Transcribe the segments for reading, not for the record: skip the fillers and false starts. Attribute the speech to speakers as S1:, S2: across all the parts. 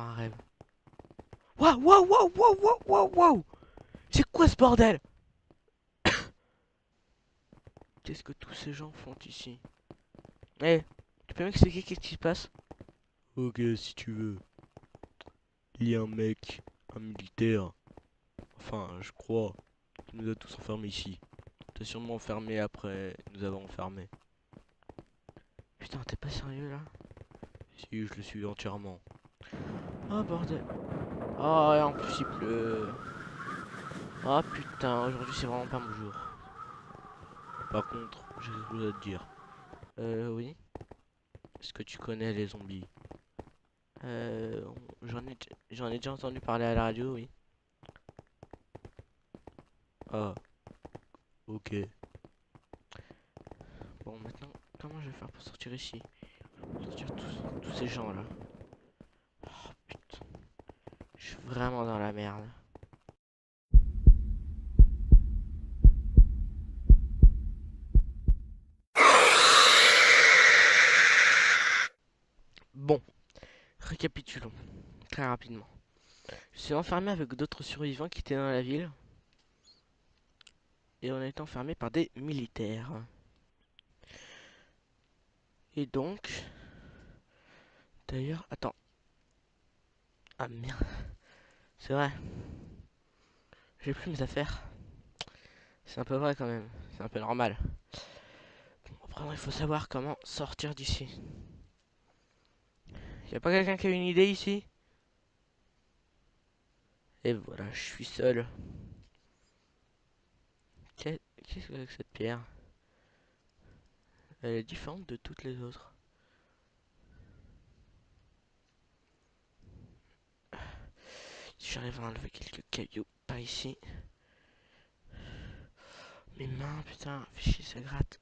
S1: un rêve. Waouh, waouh, waouh, waouh, waouh, waouh, waouh. C'est quoi ce bordel? Qu'est-ce que tous ces gens font ici? Eh, tu peux m'expliquer qu'est-ce qui se passe? Ok, si tu veux. Il y a un mec, un militaire, enfin, je crois, qui nous a tous enfermés ici. T'as sûrement enfermé après nous avons enfermés. Putain, t'es pas sérieux là? Si, je le suis entièrement. Oh bordel. Oh, et en plus il pleut. Oh putain, aujourd'hui c'est vraiment pas mon jour. Par contre, j'ai quelque chose à te dire. Oui. Est-ce que tu connais les zombies? J'en ai déjà entendu parler à la radio, oui. Ah, ok. Bon, maintenant, comment je vais faire pour sortir ici? Sortir tous ces gens là. Oh putain, je suis vraiment dans la merde. Bon, récapitulons très rapidement. Je suis enfermé avec d'autres survivants qui étaient dans la ville. Et on a été enfermé par des militaires. Et donc... D'ailleurs, attends. Ah merde, c'est vrai. J'ai plus mes affaires. C'est un peu vrai quand même. C'est un peu normal. Bon, après, il faut savoir comment sortir d'ici. Y a pas quelqu'un qui a une idée ici? Et voilà, je suis seul. Qu'est-ce que c'est que cette pierre? Elle est différente de toutes les autres. Si j'arrive à enlever quelques cailloux par ici. Mes mains, putain, fais chier, ça gratte.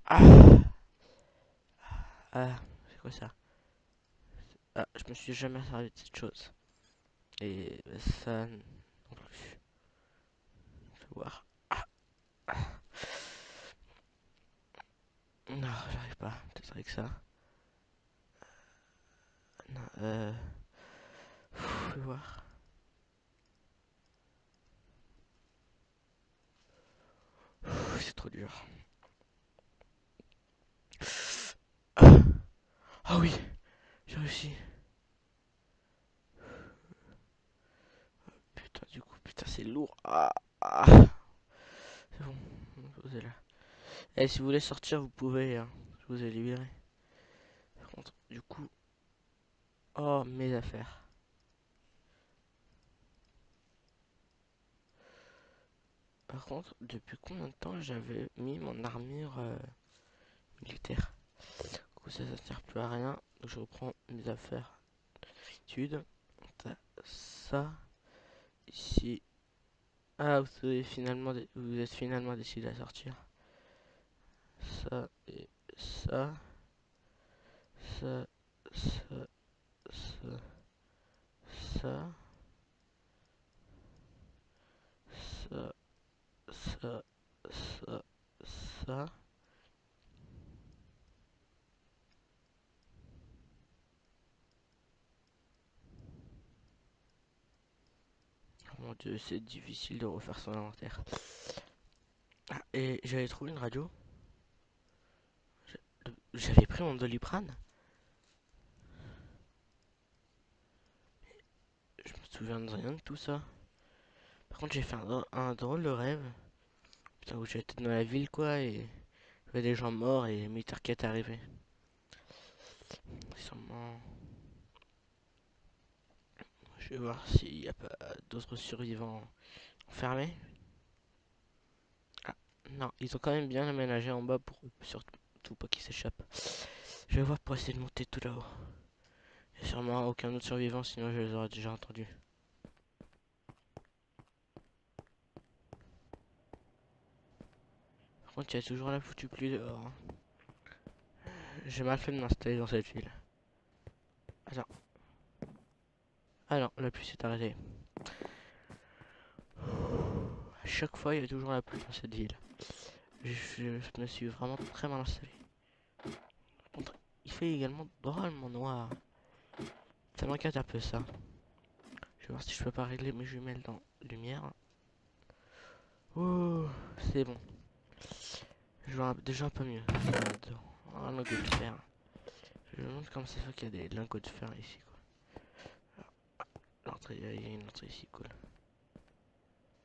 S1: Ah, ah, c'est quoi ça? Ah, je me suis jamais servi de cette chose. Et ça non plus. Je vais voir. Non, j'arrive pas. Peut-être avec ça. Non, je vais voir. C'est trop dur. Ah, ah oui, j'ai réussi. Putain, du coup, putain, c'est lourd. Ah, ah. C'est bon, vous êtes là. Et si vous voulez sortir, vous pouvez. Hein. Je vous ai libéré. Par contre, du coup. Oh, mes affaires. Par contre, depuis combien de temps j'avais mis mon armure militaire? Du coup, ça sert plus à rien. Donc, je reprends mes affaires. Études. Ça. Ici. Ah, vous êtes finalement décidé à sortir. Ça et ça. Ça. Ça. Ça. Ça. Ça. Ça. Ça. Ça. Oh mon dieu, c'est difficile de refaire son inventaire. Ah, et j'avais trouvé une radio. J'avais pris mon Doliprane. Je me souviens de rien de tout ça. Par contre, j'ai fait un drôle de rêve. Putain, où j'étais dans la ville, quoi, et il y avait des gens morts et les militaires qui étaient arrivés. Sûrement. Je vais voir s'il n'y a pas d'autres survivants enfermés. Ah, non, ils ont quand même bien aménagé en bas pour surtout pas qu'ils s'échappent. Je vais voir pour essayer de monter tout là-haut. Il n'y a sûrement aucun autre survivant, sinon je les aurais déjà entendus. Par contre, il y a toujours la foutue pluie dehors. Hein. J'ai mal fait de m'installer dans cette ville. Attends. Ah non, la pluie s'est arrêtée. À chaque fois, il y a toujours la pluie dans cette ville. Je me suis vraiment très mal installé. Par contre, il fait également drôlement noir. Ça m'inquiète un peu ça. Je vais voir si je peux pas régler mes jumelles dans lumière. Oh, c'est bon. Je vois déjà un peu mieux. Un lingot de fer. Je me demande comment ça fait qu'il y a des lingots de fer ici, quoi. L'entrée, il y a une entrée ici, cool.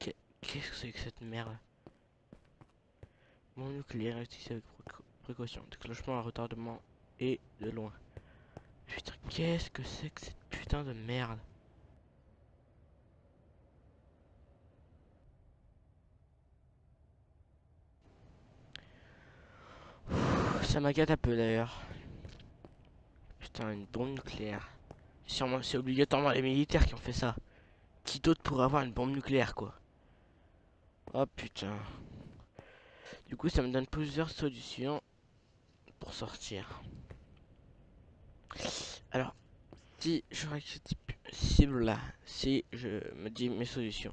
S1: Qu'est-ce que c'est que cette merde? Bombe nucléaire utilisée avec précaution. Déclenchement à retardement et de loin. Putain, qu'est-ce que c'est que cette putain de merde? Ça m'agate un peu d'ailleurs. Putain, une bombe nucléaire. Sûrement, c'est obligatoirement les militaires qui ont fait ça. Qui d'autre pourrait avoir une bombe nucléaire, quoi? Oh putain. Du coup, ça me donne plusieurs solutions pour sortir. Alors, si je règle ce type cible là, si je me dis mes solutions.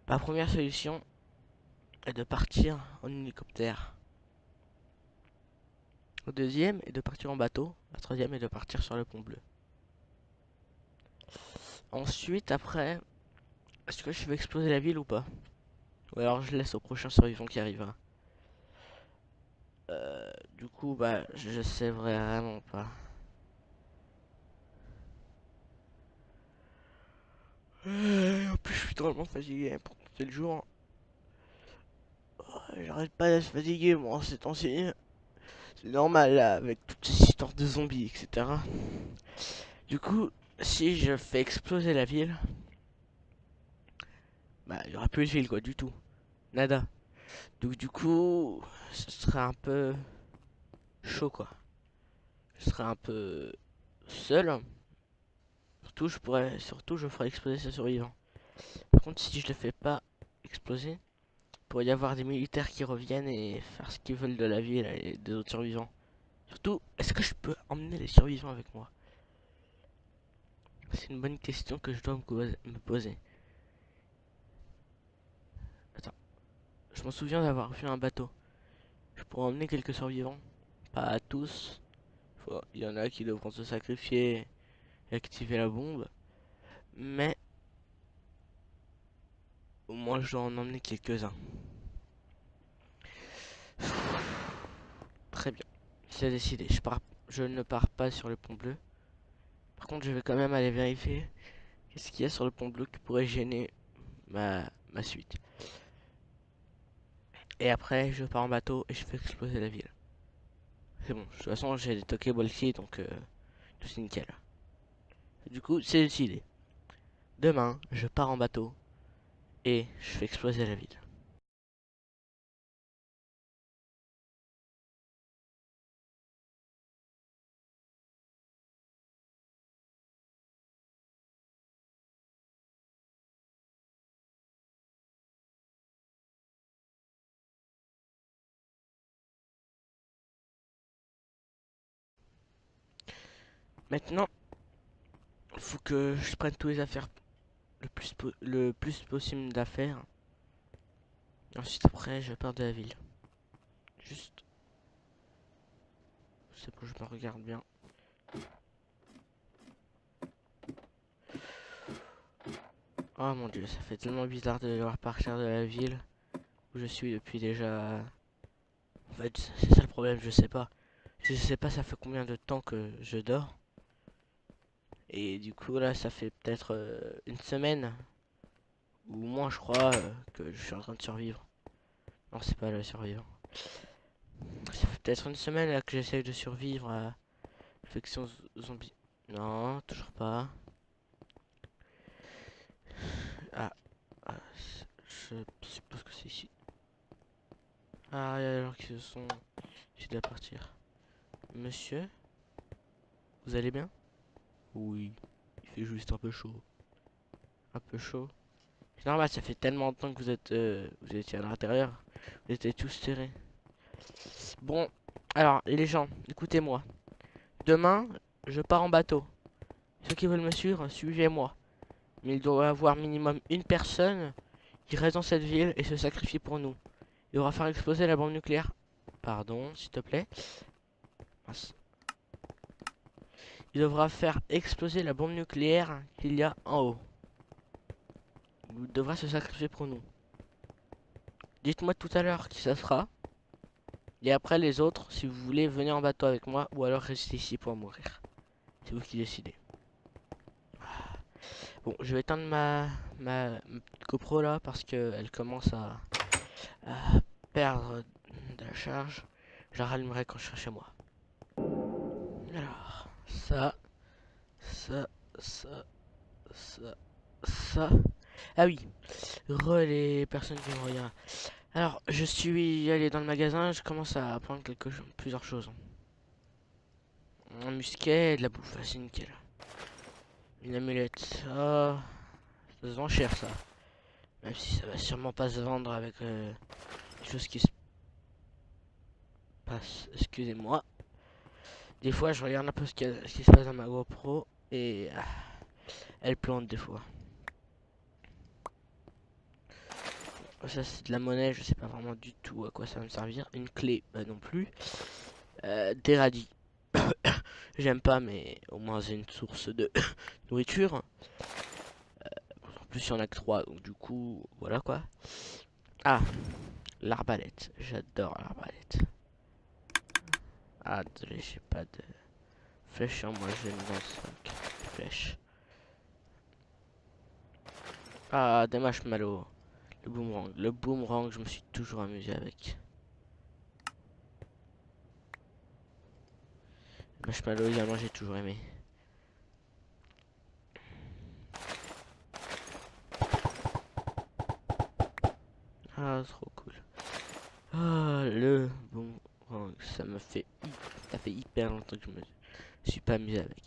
S1: Ma première solution est de partir en hélicoptère. La deuxième est de partir en bateau. La troisième est de partir sur le pont bleu. Ensuite, après, est-ce que je vais exploser la ville ou pas? Ou alors je laisse au prochain survivant qui arrivera. Du coup, bah, je sais vraiment pas. En plus, je suis drôlement fatigué pour c'est le jour. J'arrête pas d'être fatigué, moi, ces temps-ci. C'est normal, là, avec toutes ces histoires de zombies, etc. Du coup, si je fais exploser la ville, bah, il y aura plus de ville, quoi, du tout. Nada. Donc, du coup, ce serait un peu chaud, quoi. Je serais un peu seul. Surtout, je ferai exploser ces survivants. Par contre, si je le fais pas exploser, il pourrait y avoir des militaires qui reviennent et faire ce qu'ils veulent de la ville et des autres survivants. Surtout, est-ce que je peux emmener les survivants avec moi? C'est une bonne question que je dois me poser. Attends, je m'en souviens d'avoir vu un bateau. Je pourrais emmener quelques survivants. Pas tous. Il y en a qui devront se sacrifier et activer la bombe. Mais au moins je dois en emmener quelques-uns. Très bien. C'est décidé. Je ne pars pas sur le pont bleu. Par contre, je vais quand même aller vérifier qu'est-ce qu'il y a sur le pont bleu qui pourrait gêner ma suite. Et après, je pars en bateau et je fais exploser la ville. C'est bon. De toute façon, j'ai des Tokebolki, donc tout c'est nickel. Du coup, c'est décidé. Demain, je pars en bateau et je fais exploser la ville. Maintenant, il faut que je prenne tous les affaires, le plus possible d'affaires. Ensuite, après, je pars de la ville. Juste, c'est pour que je me regarde bien. Oh mon dieu, ça fait tellement bizarre de devoir partir de la ville où je suis depuis déjà. En fait, c'est ça le problème, je sais pas. Je sais pas ça fait combien de temps que je dors. Et du coup là ça fait peut-être une semaine ou moins je crois que je suis en train de survivre. Non c'est pas le survivre. Ça fait peut-être une semaine là que j'essaye de survivre à l'infection zombie. Non, toujours pas. Ah, ah, je suppose que c'est ici. Ah, alors qu'ils se sont... J'ai de partir. Monsieur, vous allez bien? Oui, il fait juste un peu chaud. Un peu chaud. C'est normal, ça fait tellement de temps que vous étiez à l'intérieur. Vous étiez tous serrés. Bon, alors les gens, écoutez-moi. Demain, je pars en bateau. Ceux qui veulent me suivre, suivez-moi. Mais il doit y avoir minimum une personne qui reste dans cette ville et se sacrifie pour nous. Il devra faire exploser la bombe nucléaire. Pardon, s'il te plaît. Mince. il devra faire exploser la bombe nucléaire qu'il y a en haut. Il devra se sacrifier pour nous. Dites-moi tout à l'heure qui ça sera. Et après les autres, si vous voulez, venez en bateau avec moi ou alors restez ici pour mourir. C'est vous qui décidez. Bon, je vais éteindre ma petite GoPro là parce que elle commence à perdre de la charge. Je la rallumerai quand je serai chez moi. Alors, ça, ça, ça, ça, ça. Ah oui, les personnes qui me regardent. Alors, je suis allé dans le magasin, je commence à prendre plusieurs choses. Un musquet et de la bouffe, c'est nickel. Une amulette, ça se vend cher ça. Même si ça va sûrement pas se vendre avec les choses qui se passent. Excusez-moi. Des fois, je regarde un peu ce qui se passe dans ma GoPro et elle plante des fois. Ça, c'est de la monnaie, je sais pas vraiment du tout à quoi ça va me servir. Une clé, non plus. Des radis. J'aime pas, mais au moins c'est une source de nourriture. En plus, il y en a que 3, donc du coup, voilà quoi. Ah, l'arbalète. J'adore l'arbalète. Ah, désolé, j'ai pas de flèche sur moi, je vais me lancer 5 flèches. Ah, des marshmallows. Le boomerang. Le boomerang, je me suis toujours amusé avec. Le marshmallow, également, j'ai toujours aimé. Ah, trop cool. Ah, le boomerang, ça fait hyper longtemps que je me suis pas amusé avec.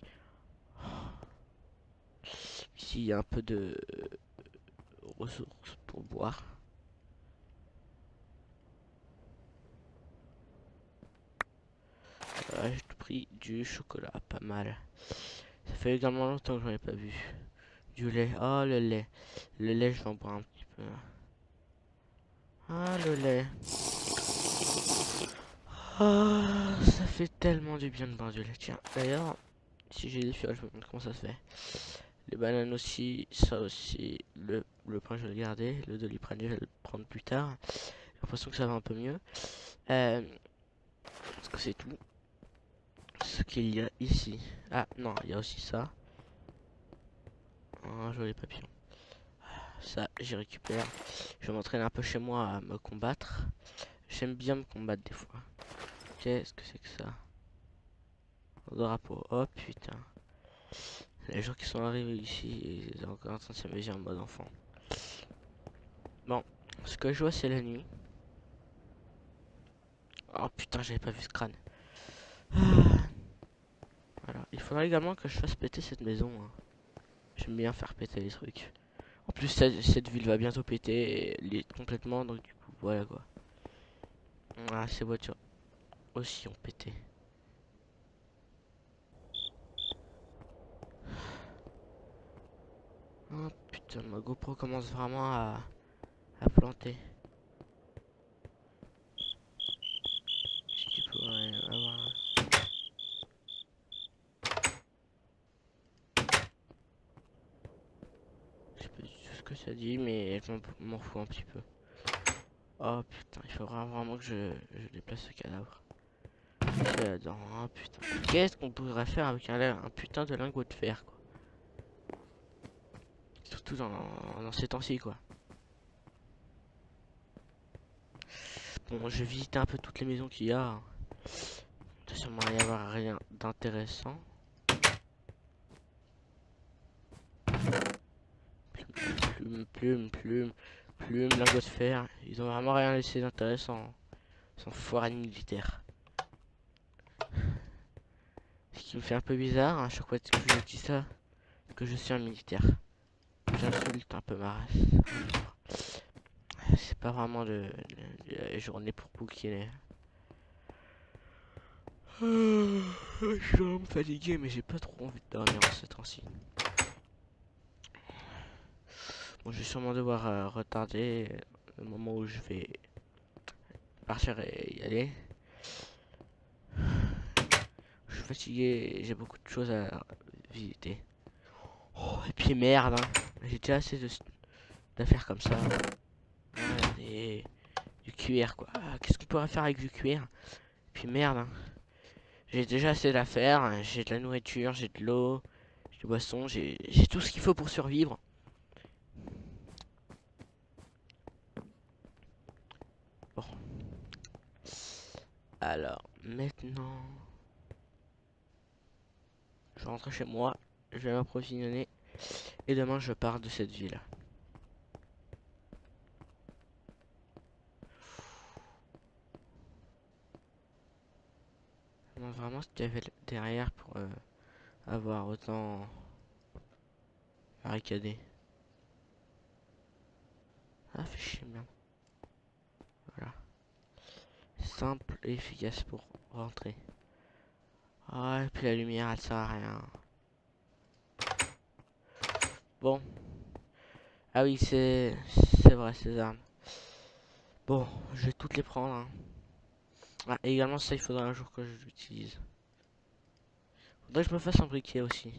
S1: Ici, il y a un peu de ressources pour boire. J'ai pris du chocolat, pas mal. Ça fait également longtemps que j'en ai pas vu. Du lait, oh le lait. Le lait, je vais en boire un petit peu. Ah, le lait. Ah, ça fait tellement du bien de boire du lait. Tiens, d'ailleurs, si j'ai des fioles, je vais vous montrer comment ça se fait. Les bananes aussi, ça aussi. Le pain, je vais le garder. Le Doliprane, je vais le prendre plus tard. J'ai l'impression que ça va un peu mieux. Parce que c'est tout ce qu'il y a ici. Ah, non, il y a aussi ça. Un joli papillon. Ça, j'y récupère. Je vais m'entraîner un peu chez moi à me combattre. J'aime bien me combattre des fois. Qu'est-ce que c'est que ça? Un drapeau. Oh putain. Les gens qui sont arrivés ici, ils sont encore en train de s'amuser en mode enfant. Bon, ce que je vois, c'est la nuit. Oh putain, j'avais pas vu ce crâne. Ah. Voilà. Il faudra également que je fasse péter cette maison, hein. J'aime bien faire péter les trucs. En plus, cette ville va bientôt péter complètement, donc du coup, voilà quoi. Ah, ces voitures aussi ont pété. Oh putain, ma GoPro commence vraiment à planter. Est-ce qu'il pourrait avoir... Je sais pas du tout ce que ça dit, mais je m'en fous un petit peu. Oh putain, il faudra vraiment que je déplace ce cadavre. C'est là-dedans, oh putain. Qu'est-ce qu'on pourrait faire avec un putain de lingot de fer, quoi. Surtout dans ces temps-ci, quoi. Bon, je vais visiter un peu toutes les maisons qu'il y a. Il doit sûrement y avoir rien d'intéressant. Plume, lingot de fer. Ils ont vraiment rien laissé d'intéressant. Ils sont foirés militaires. Ce qui me fait un peu bizarre, à chaque fois que je dis ça, que je suis un militaire. J'insulte un peu ma race. C'est pas vraiment la journée pour bouquiner. Je suis vraiment fatigué, mais j'ai pas trop envie de dormir en ce temps-ci. Bon, je vais sûrement devoir retarder le moment où je vais partir et y aller. Je fatigué et j'ai beaucoup de choses à visiter. Oh, et puis merde, hein. J'ai déjà assez d'affaires comme ça. Regardez, du cuir quoi. Ah, qu'est-ce qu'on pourrait faire avec du cuir? Et puis merde, hein. J'ai déjà assez d'affaires. J'ai de la nourriture, j'ai de l'eau, j'ai des boissons, j'ai tout ce qu'il faut pour survivre. Bon. Alors, maintenant, je vais rentrer chez moi. Je vais m'approvisionner. Et demain, je pars de cette ville. Non, vraiment, ce qu'il y avait derrière pour avoir autant barricadé. Ah, fait chier, merde. Voilà. Simple et efficace pour rentrer. Ah, et puis la lumière, elle sert à rien. Bon. Ah oui, c'est vrai, ces armes. Bon, je vais toutes les prendre, hein. Ah, et également, ça, il faudra un jour que je l'utilise. Faudrait que je me fasse un briquet aussi.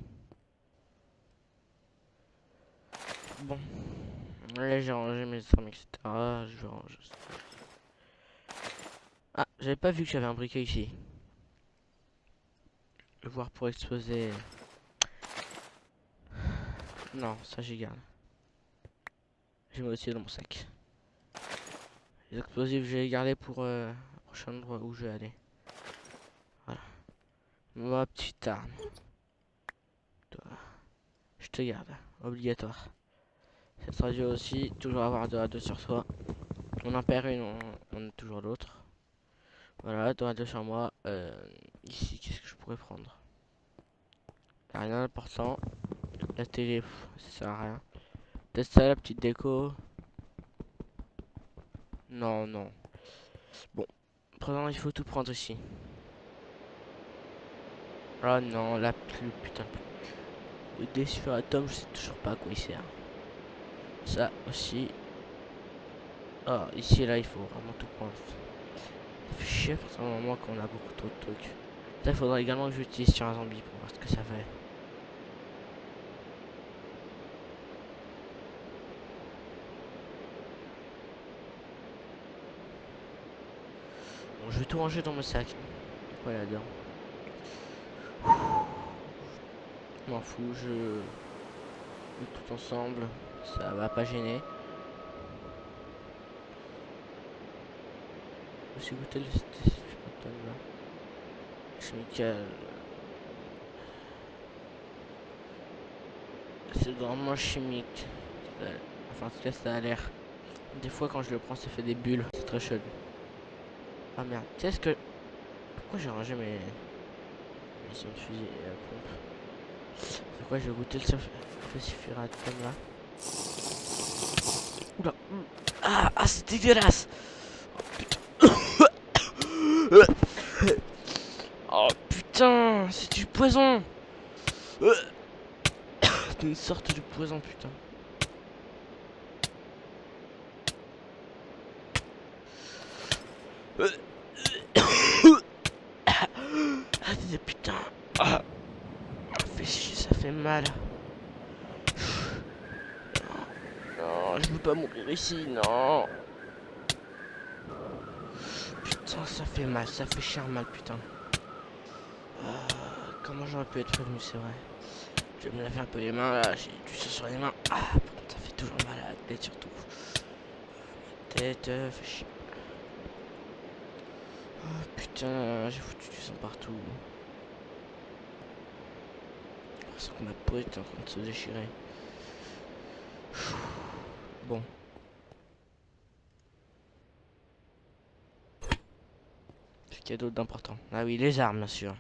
S1: Bon. Là, j'ai rangé mes armes, etc. Je vais ranger. Ah, j'avais pas vu que j'avais un briquet ici. Je vais voir pour exposer. Non, ça j'y garde. J'ai mis aussi dans mon sac. Les explosifs, je vais les garder pour le prochain endroit où je vais aller. Voilà. Ma petite arme. Toi, je te garde. Obligatoire. Cette radio aussi, toujours avoir de radio sur soi. On en perd une, on a toujours l'autre. Voilà, de radio sur moi. Ici, qu'est-ce que je pourrais prendre? Y'a rien d'important. La télé, ça sert à rien. Peut-être ça, la petite déco. Non, non. Bon, présent, il faut tout prendre ici. Oh non, la pluie, putain. Le défibrateur, je sais toujours pas à quoi il sert. Ça aussi. Ah, ici et là, il faut vraiment tout prendre. Ça fait chier à un moment qu'on a beaucoup trop de trucs. Ça, il faudra également que j'utilise sur un zombie pour voir ce que ça fait. Bon, je vais tout ranger dans mon sac. Ouais, là-dedans. Je m'en fous, je mets tout ensemble. Ça va pas gêner. Je vais goûter le là. Chimical. C'est vraiment chimique. Enfin, en tout cas, ça a l'air. Des fois, quand je le prends, ça fait des bulles. C'est très chelou. Ah merde, qu'est-ce que. Pourquoi j'ai rangé mes munitions de fusil et la pompe? C'est quoi, je vais goûter le sulfuratum là. Oula. Ah, c'est dégueulasse. Oh putain, c'est du poison. C'est une sorte de poison, putain. Ah putain. Ah, ça fait chier, ça fait mal. Non, je veux pas mourir ici, non. Putain, ça fait mal, ça fait cher mal, putain. Comment j'aurais pu être prévenu, c'est vrai. Je vais me laver un peu les mains, là, j'ai du sang sur les mains. Ah, putain, ça fait toujours mal à la tête, surtout. Tête, fait chier. Oh, putain, j'ai foutu du sang partout. Parce que ma peau est en train de se déchirer. Bon. Qu'est-ce qu'il y a d'autre d'important? Ah oui, les armes, bien sûr.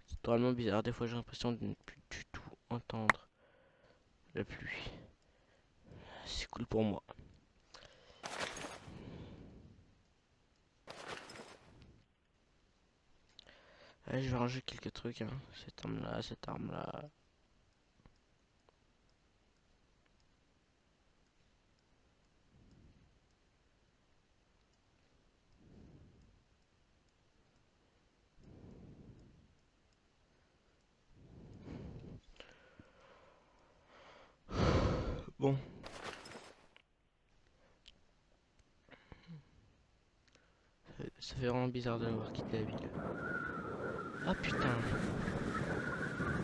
S1: C'est totalement bizarre. Des fois, j'ai l'impression de ne plus du tout entendre la pluie. C'est cool pour moi. Allez, je vais ranger quelques trucs, hein. Cette arme-là, cette arme-là. Bon. Ça fait vraiment bizarre de l'avoir quitté la ville. Ah putain.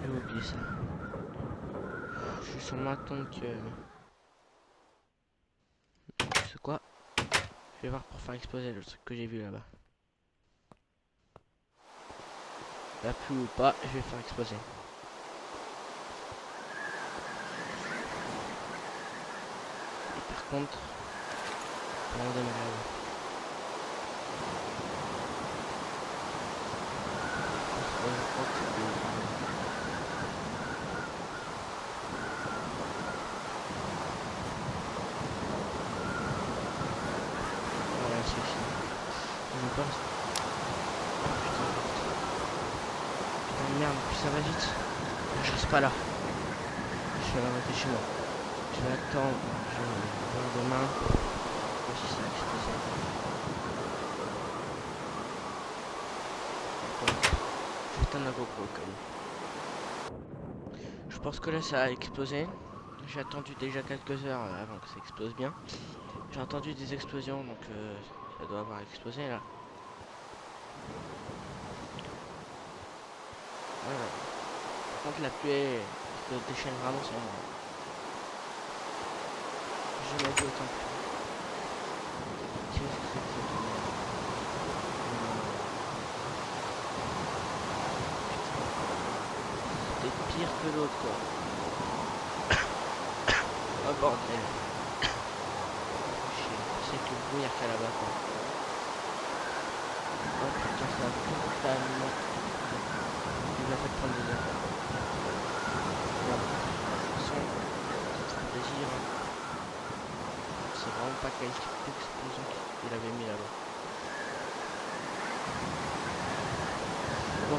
S1: J'ai oublié ça. Je suis sur ma tombe que... C'est quoi? Je vais voir pour faire exploser le truc que j'ai vu là-bas. La pluie ou pas, je vais faire exploser. Et par contre, on démarre là-bas. Je crois que c'était... Voilà, c'est fini. Je pense. Putain, merde, puis ça va vite. Je reste pas là. Je vais arrêter chez moi. Je vais attendre. Je vais voir demain. Si ça a explosé. Donc, je vais éteindre la GoPro au cas où. Je pense que là ça a explosé. J'ai attendu déjà quelques heures avant que ça explose bien. J'ai entendu des explosions donc ça doit avoir explosé là. Voilà. Par contre la pluie se déchaîne vraiment sur moi. J'ai jamais vu autant de pluie. Qu'est-ce que c'est que cette merde? C'était pire que l'autre quoi. Oh bordel. C'est que le brouillard qu'il y a là-bas quoi. Oh putain ça a totalement... Il m'a fait prendre des heures. Bon, de toute façon, c'est un plaisir. Hein. C'est vraiment pas quelle explosion qu'il avait mis là-bas. Bon,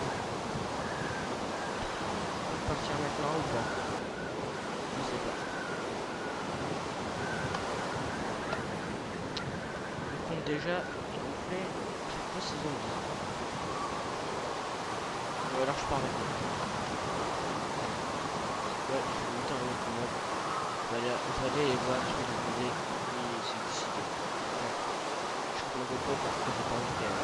S1: on peut partir maintenant ou pas? Je sais pas. Je compte déjà gonfler chaque fois ces zombies. Ou alors je pars avec eux. Ouais, je vais monter en haut du mode. Je vais aller les voir, je vais les demander et c'est décidé. Ouais. Je coupe le GoPro parce que j'ai pas envie qu'elle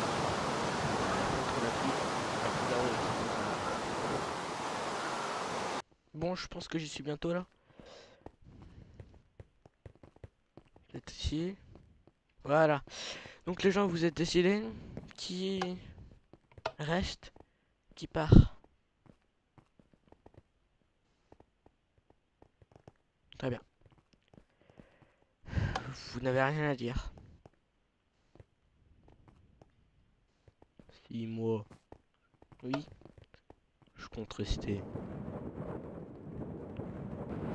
S1: contre la pluie. La pluie là-haut. Bon, je pense que j'y suis bientôt là. Peut-être ici. Voilà. Donc les gens, vous êtes décidés qui reste, qui part. Très bien. Vous n'avez rien à dire. Si moi, oui, je compte rester.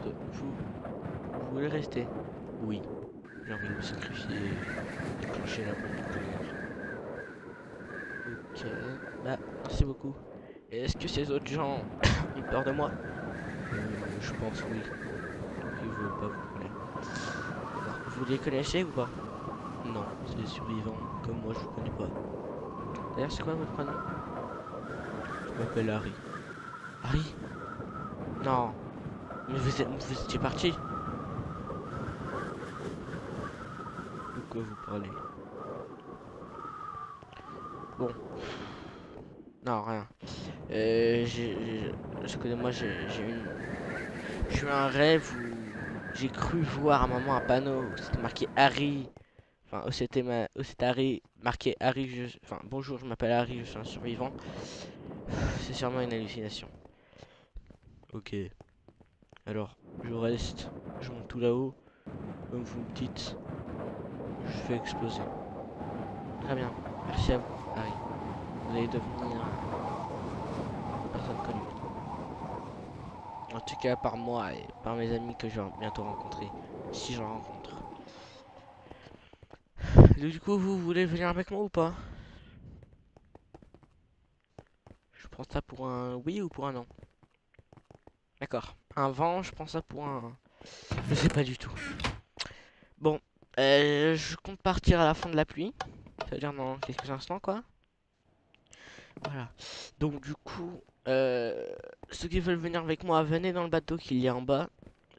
S1: Vous voulez rester? Oui. J'ai envie de me sacrifier, déclencher la bombe nucléaire. Ok. Bah, merci beaucoup. Et est-ce que ces autres gens ont peur de moi? Je pense oui. Donc ils veulent pas vous parler. Alors, vous les connaissez ou pas? Non, c'est des survivants. Comme moi, je vous connais pas. D'ailleurs, c'est quoi votre prénom? Je m'appelle Harry. Harry? Non. Mais vous étiez parti? De quoi vous parlez? Bon. Non, rien. Je connais moi, j'ai eu un rêve où j'ai cru voir à un moment un panneau où c'était marqué Harry. Enfin, où c'était Harry, marqué Harry, enfin, bonjour, je m'appelle Harry, je suis un survivant. C'est sûrement une hallucination. Ok. Alors, je reste, je monte tout là-haut. Comme vous me dites, je fais exploser. Très bien. Merci à vous, Harry. Vous allez devenir une personne connue. En tout cas, par moi et par mes amis que je vais bientôt rencontrer. Si j'en rencontre. Du coup, vous voulez venir avec moi ou pas? Je prends ça pour un oui ou pour un non. D'accord. Un vent, je prends ça pour un... Je sais pas du tout. Bon, je compte partir à la fin de la pluie. C'est-à-dire dans quelques instants, quoi. Voilà. Donc du coup, ceux qui veulent venir avec moi, venez dans le bateau qu'il y a en bas.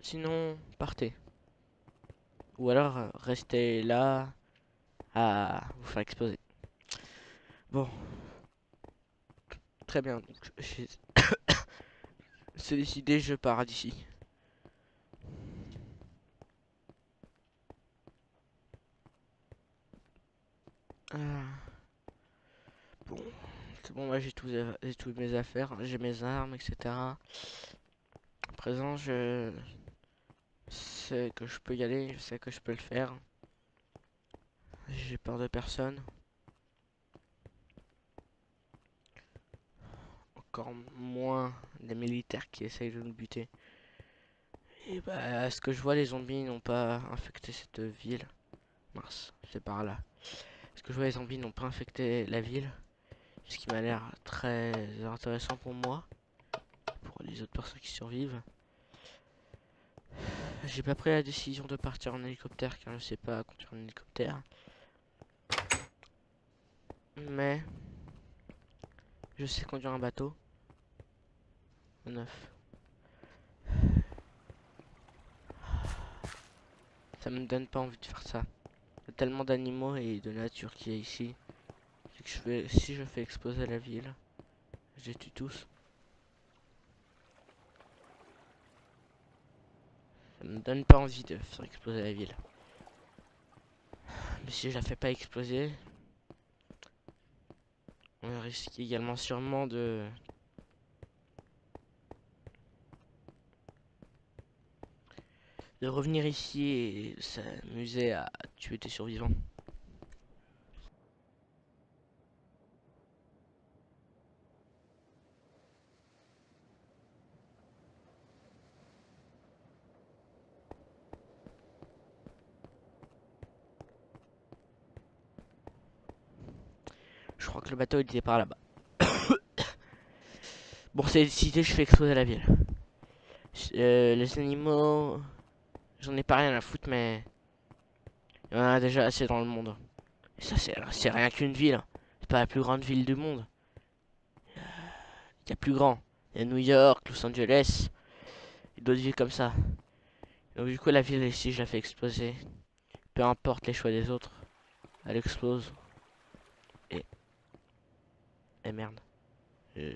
S1: Sinon, partez. Ou alors rester là à vous faire exploser. Bon, très bien. Donc, c'est décidé, je pars d'ici. Ah, bon, c'est bon, moi j'ai toutes mes affaires, j'ai mes armes, etc. À présent, je sais que je peux y aller, je sais que je peux le faire. J'ai peur de personne. Encore moins des militaires qui essayent de nous buter. Et bah, à ce que je vois, les zombies n'ont pas infecté cette ville. Mince, c'est par là. Ce que je vois, les zombies n'ont pas infecté la ville. Ce qui m'a l'air très intéressant pour moi. Pour les autres personnes qui survivent. J'ai pas pris la décision de partir en hélicoptère car je sais pas conduire un hélicoptère. Mais je sais conduire un bateau. Neuf. Ça me donne pas envie de faire ça. Il y a tellement d'animaux et de nature qui est ici. Que si je fais exploser la ville, je les tue tous. Ça me donne pas envie de faire exploser la ville. Mais si je la fais pas exploser, on risque également sûrement de revenir ici et s'amuser à tuer des survivants. Je crois que le bateau il était par là-bas. Bon, c'est décidé, je fais exploser la ville. Les animaux, j'en ai pas rien à foutre, mais il y en a déjà assez dans le monde. Et ça, c'est rien qu'une ville. C'est pas la plus grande ville du monde. Il y a plus grand. Il y a New York, Los Angeles, et d'autres villes comme ça. Donc du coup, la ville ici, je la fais exploser. Peu importe les choix des autres, elle explose. Et, et merde, Euh,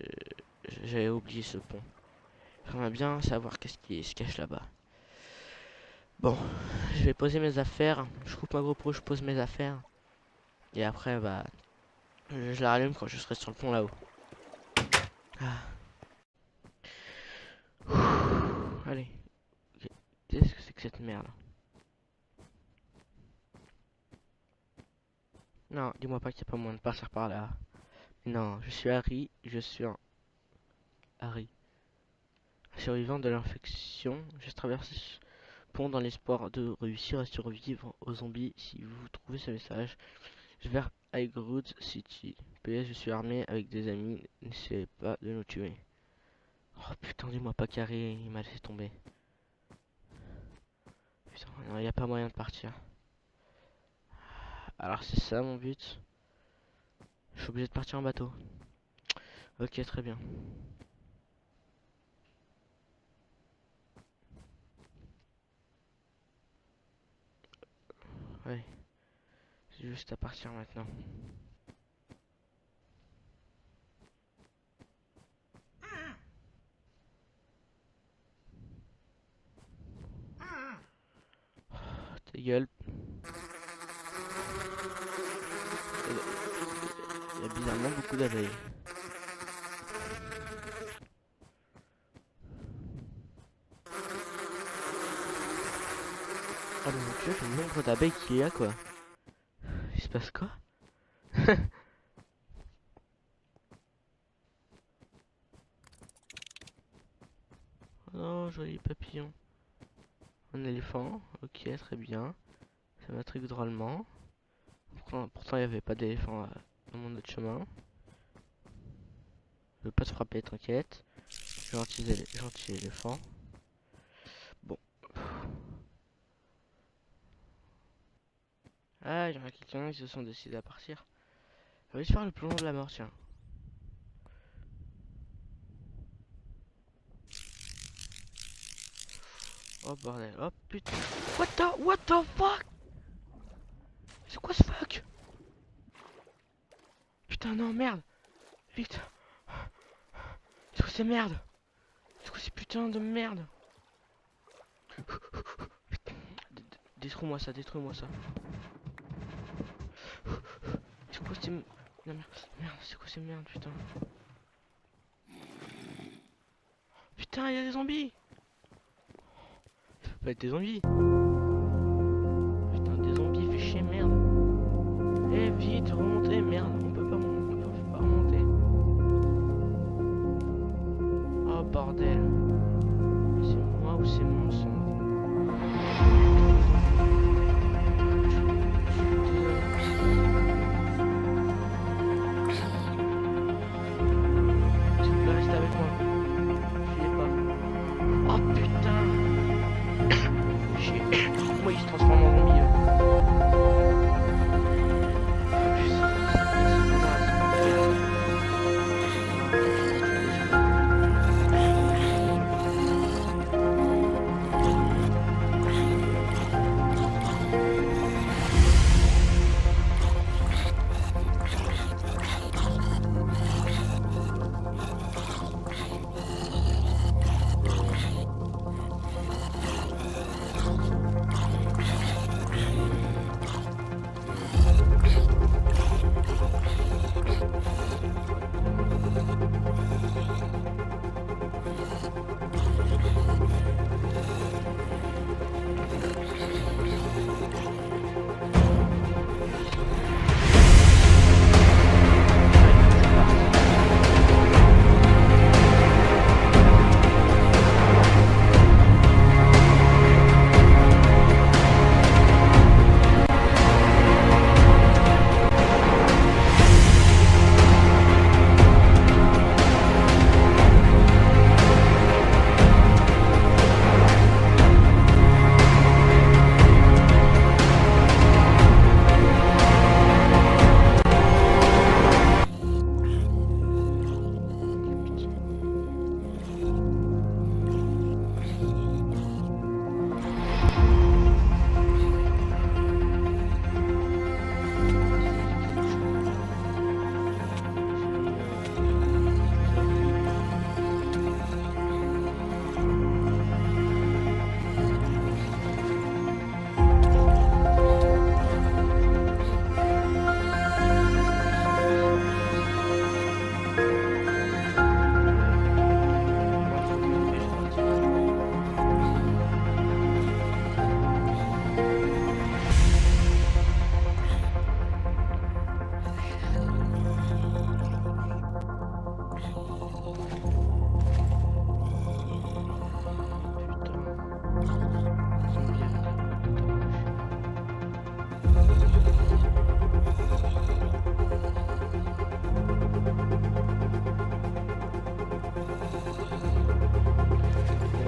S1: j'avais oublié ce pont. J'aimerais bien savoir qu'est-ce qui se cache là-bas. Bon, je vais poser mes affaires. Je coupe ma GoPro, je pose mes affaires. Et après, bah, je la rallume quand je serai sur le pont là-haut. Ah. Allez, qu'est-ce que c'est que cette merde? Non, dis-moi pas qu'il n'y a pas moyen de passer par là. Non, je suis Harry, je suis un Harry. Survivant de l'infection, je traverse ce pont dans l'espoir de réussir à survivre aux zombies. Si vous trouvez ce message, je vais vers Highwood City. PS, je suis armé avec des amis, n'essayez pas de nous tuer. Oh putain, dis-moi pas qu'Harry, il m'a laissé tomber. Putain, il n'y a pas moyen de partir. Alors c'est ça mon but. Je suis obligé de partir en bateau. Ok, très bien. Ouais, c'est juste à partir maintenant. Ta gueule. Il y a bizarrement beaucoup d'abeilles. Ah mon dieu, le nombre d'abeilles qu'il y a quoi. Il se passe quoi? Oh, joli papillon. Un éléphant, ok, très bien. Ça m'intrigue drôlement. Pourtant, il n'y avait pas d'éléphant dans mon autre chemin. Je veux pas te frapper, t'inquiète. Gentil éléphant. Bon. Ah, il y en a quelqu'un, ils se sont décidés à partir. On va juste faire le plongeon de la mort, tiens. Oh bordel, oh putain. What the fuck? C'est quoi ce fuck? Putain non merde. Vite. C'est quoi ces merdes? C'est quoi ces putains de merde? Détruis-moi ça, détruis-moi ça. C'est quoi ces... Non, merde, c'est quoi ces merdes, putain? Putain, il y a des zombies! Ça peut pas être des zombies! Putain, des zombies, fait chier, merde! Eh, vite, remontez, merde, on peut pas remonter. Oh, bordel! C'est moi ou c'est mon sang? Restez avec moi. Fuyez pas. Oh putain! Chier. Moi il se transforme en zombie.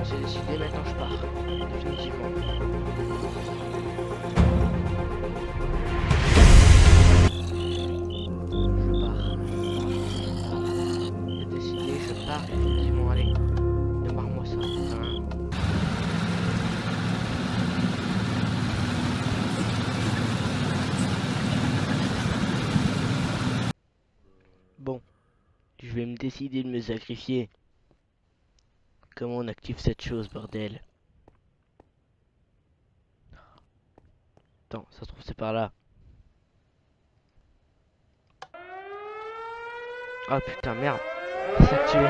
S1: J'ai décidé, maintenant je pars. Définitivement. Je pars. J'ai décidé, je pars définitivement. Allez, démarre-moi ça. Putain. Bon, je vais me décider de me sacrifier. Comment on active cette chose, bordel? Attends, ça se trouve c'est par là. Oh putain, merde. C'est activé.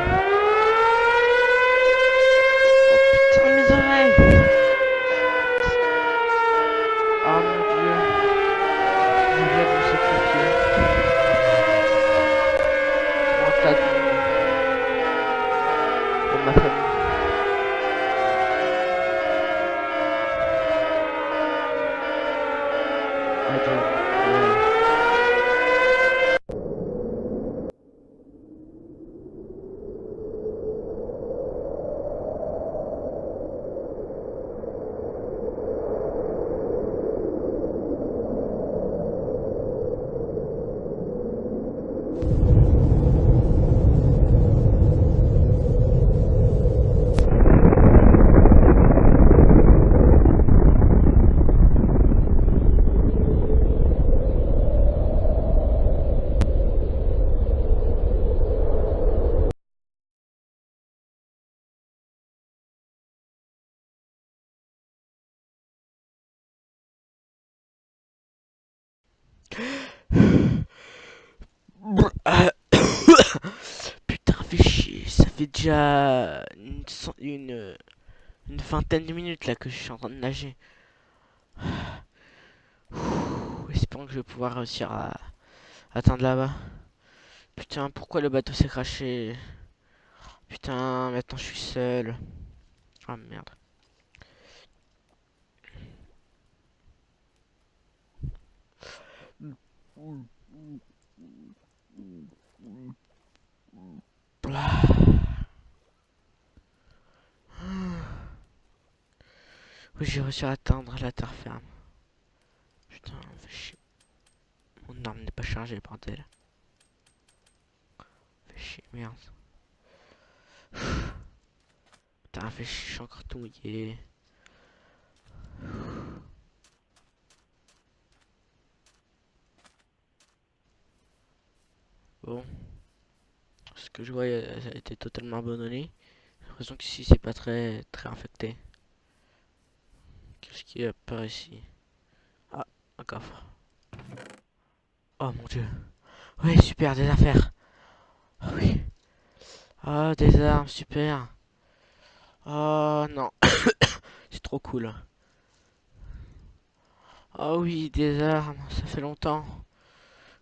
S1: Oh putain, mes oreilles. Oh mon dieu. Je viens de me sacrifier. Pour un tas de... Pour ma famille. fait chier, ça fait déjà une vingtaine de minutes là que je suis en train de nager. Espérons que je vais pouvoir réussir à atteindre là-bas. Putain, pourquoi le bateau s'est craché? Putain, maintenant je suis seul. Ah merde. Oui, j'ai réussi à atteindre la terre ferme. Putain, fait chier. Mon arme n'est pas chargée, bordel. Fait chier, merde. Putain, fait chier, je suis encore tout mouillé. Bon, ce que je vois, ça a été totalement abandonné. J'ai l'impression qu'ici, c'est pas très infecté. Qu'est-ce qu'il y a par ici? Ah, un coffre. Oh mon dieu. Ouais, super, des affaires. Ah oui. Ah, des armes, super. Oh non, c'est trop cool. Ah oui, des armes, ça fait longtemps.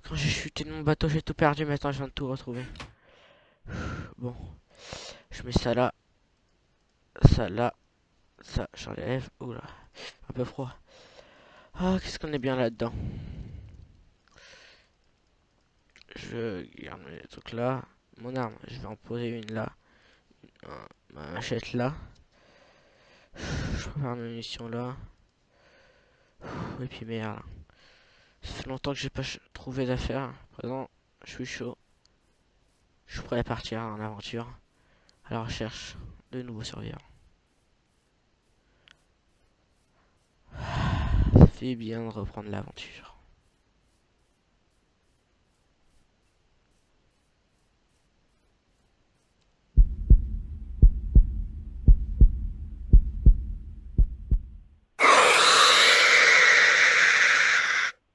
S1: Quand j'ai chuté de mon bateau, j'ai tout perdu, maintenant je viens de tout retrouver. Bon, je mets ça là, ça, j'enlève. Oula, un peu froid. Ah, qu'est-ce qu'on est bien là-dedans. Je garde mes trucs là. Mon arme, je vais en poser une là. Ma machette là. Je prépare mes munitions là. Et puis merde. Ça fait longtemps que j'ai pas trouvé d'affaires. À présent, je suis chaud. Je suis prêt à partir en aventure. À la recherche de nouveaux survivants. Ça fait bien de reprendre l'aventure.